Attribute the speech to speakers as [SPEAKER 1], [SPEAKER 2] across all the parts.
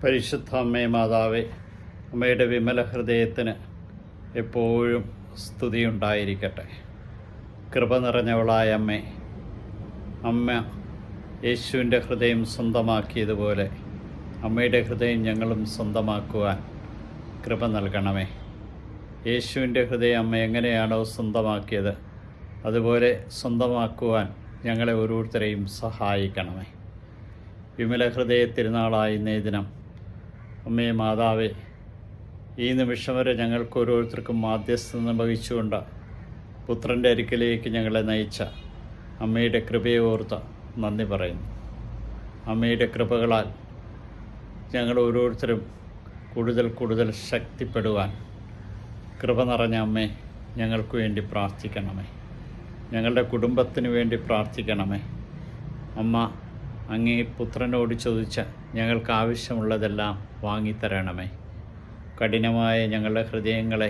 [SPEAKER 1] പരിശുദ്ധ അമ്മേ മാതാവേ, അമ്മയുടെ വിമല ഹൃദയത്തിന് എപ്പോഴും സ്തുതിയുണ്ടായിരിക്കട്ടെ. കൃപ നിറഞ്ഞവളായ അമ്മേ, അമ്മ യേശുവിൻ്റെ ഹൃദയം സ്വന്തമാക്കിയതുപോലെ അമ്മയുടെ ഹൃദയം ഞങ്ങളും സ്വന്തമാക്കുവാൻ കൃപ നൽകണമേ. യേശുവിൻ്റെ ഹൃദയം അമ്മ എങ്ങനെയാണോ സ്വന്തമാക്കിയത് അതുപോലെ സ്വന്തമാക്കുവാൻ ഞങ്ങളെ ഓരോരുത്തരെയും സഹായിക്കണമേ. വിമല ഹൃദയ തിരുനാളായ ഇന്നേ ദിനം അമ്മേ മാതാവേ, ഈ നിമിഷം വരെ ഞങ്ങൾക്ക് ഓരോരുത്തർക്കും മാധ്യസ്ഥത വഹിച്ചുകൊണ്ട് പുത്രൻ്റെ അരികിലേക്ക് ഞങ്ങളെ നയിച്ച അമ്മയുടെ കൃപയെ ഓർത്ത് നന്ദി പറയുന്നു. അമ്മയുടെ കൃപകളാൽ ഞങ്ങൾ ഓരോരുത്തരും കൂടുതൽ ശക്തിപ്പെടുവാൻ കൃപ നിറഞ്ഞ അമ്മേ ഞങ്ങൾക്ക് വേണ്ടി പ്രാർത്ഥിക്കണമേ. ഞങ്ങളുടെ കുടുംബത്തിന് വേണ്ടി പ്രാർത്ഥിക്കണമേ. അമ്മ അങ്ങേ പുത്രനോട് ചോദിച്ച ഞങ്ങൾക്ക് ആവശ്യമുള്ളതെല്ലാം വാങ്ങിത്തരണമേ. കഠിനമായ ഞങ്ങളുടെ ഹൃദയങ്ങളെ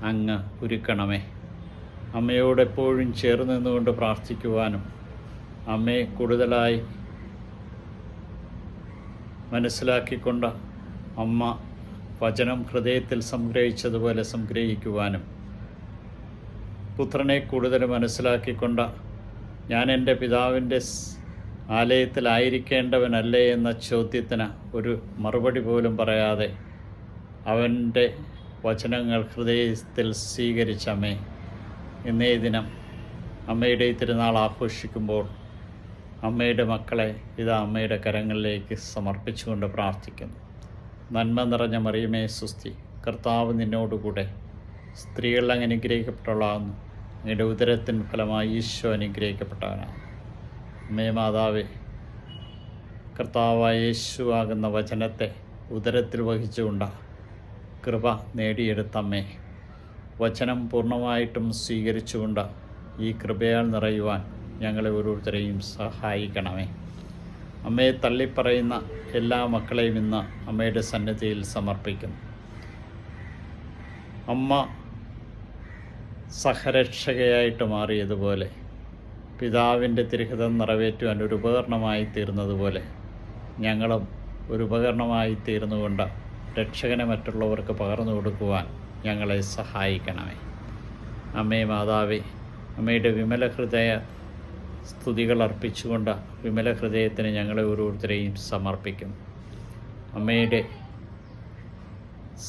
[SPEAKER 1] അങ്ങ് ഉരുക്കണമേ. അമ്മയോടെപ്പോഴും ചേർന്ന് നിന്നുകൊണ്ട് പ്രാർത്ഥിക്കുവാനും അമ്മയെ കൂടുതലായി മനസ്സിലാക്കിക്കൊണ്ട് അമ്മ വചനം ഹൃദയത്തിൽ സംഗ്രഹിച്ചതുപോലെ സംഗ്രഹിക്കുവാനും പുത്രനെ കൂടുതൽ മനസ്സിലാക്കിക്കൊണ്ട് ഞാൻ എൻ്റെ പിതാവിൻ്റെ ആലയത്തിലായിരിക്കേണ്ടവനല്ലേ എന്ന ചോദ്യത്തിന് ഒരു മറുപടി പോലും പറയാതെ അവൻ്റെ വചനങ്ങൾ ഹൃദയത്തിൽ സ്വീകരിച്ചമ്മേ, ഇന്നേ ദിനം അമ്മയുടെ തിരുനാൾ ആഘോഷിക്കുമ്പോൾ അമ്മയുടെ മക്കളെ ഇതാ അമ്മയുടെ കരങ്ങളിലേക്ക് സമർപ്പിച്ചുകൊണ്ട് പ്രാർത്ഥിക്കുന്നു. നന്മ നിറഞ്ഞ മറിയമേ സുസ്തി, കർത്താവ് നിന്നോടുകൂടെ സ്ത്രീകൾ അങ്ങ് അനുഗ്രഹിക്കപ്പെട്ടവളാകുന്നു. അങ്ങയുടെ ഉദരത്തിൻ ഫലമായി ഈശോ അനുഗ്രഹിക്കപ്പെട്ടവനാണ്. അമ്മേ മാതാവേ, കർത്താവായ യേശുവാകുന്ന വചനത്തെ ഉദരത്തിൽ വഹിച്ചുകൊണ്ട് കൃപ നേടിയെടുത്തമ്മേ, വചനം പൂർണ്ണമായിട്ടും സ്വീകരിച്ചുകൊണ്ട് ഈ കൃപയാൽ നിറയുവാൻ ഞങ്ങളെ ഓരോരുത്തരെയും സഹായിക്കണമേ. അമ്മയെ തള്ളിപ്പറയുന്ന എല്ലാ മക്കളെയും ഇന്ന് അമ്മയുടെ സന്നിധിയിൽ സമർപ്പിക്കുന്നു. അമ്മ സഹരക്ഷകയായിട്ട് മാറിയതുപോലെ പിതാവിൻ്റെ തിരുഹിതം നിറവേറ്റുവാൻ ഒരു ഉപകരണമായി തീർന്നതുപോലെ ഞങ്ങളും ഒരു ഉപകരണമായി തീർന്നുകൊണ്ട് രക്ഷകനെ മറ്റുള്ളവർക്ക് പകർന്നു കൊടുക്കുവാൻ ഞങ്ങളെ സഹായിക്കണമേ. അമ്മേ മാതാവേ, അമ്മയുടെ വിമല ഹൃദയ സ്തുതികൾ അർപ്പിച്ചുകൊണ്ട് വിമല ഹൃദയത്തിന് ഞങ്ങളെ ഓരോരുത്തരെയും സമർപ്പിക്കുന്നു. അമ്മയുടെ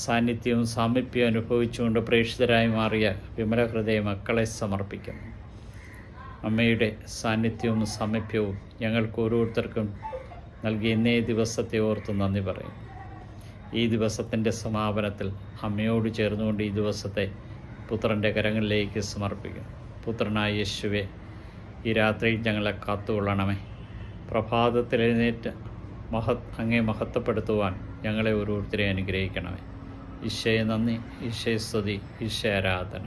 [SPEAKER 1] സാന്നിധ്യവും സാമീപ്യവും അനുഭവിച്ചുകൊണ്ട് പ്രേക്ഷിതരായി മാറിയ വിമല ഹൃദയ മക്കളെ സമർപ്പിക്കുന്നു. അമ്മയുടെ സാന്നിധ്യവും സാമീപ്യവും ഞങ്ങൾക്ക് ഓരോരുത്തർക്കും നൽകി ഇന്നേ ദിവസത്തെ ഓർത്ത് നന്ദി പറയും. ഈ ദിവസത്തിൻ്റെ സമാപനത്തിൽ അമ്മയോട് ചേർന്നുകൊണ്ട് ഈ ദിവസത്തെ പുത്രൻ്റെ കരങ്ങളിലേക്ക് സമർപ്പിക്കും. പുത്രനായ യേശുവേ, ഈ രാത്രി ഞങ്ങളെ കാത്തുകൊള്ളണമേ. പ്രഭാതത്തിൽ എഴുന്നേറ്റ് അങ്ങേ മഹത്വപ്പെടുത്തുവാൻ ഞങ്ങളെ ഓരോരുത്തരെ അനുഗ്രഹിക്കണമേ. ഈശോയെ നന്ദി, ഈശോയെ സ്തുതി, ഈശോ ആരാധന.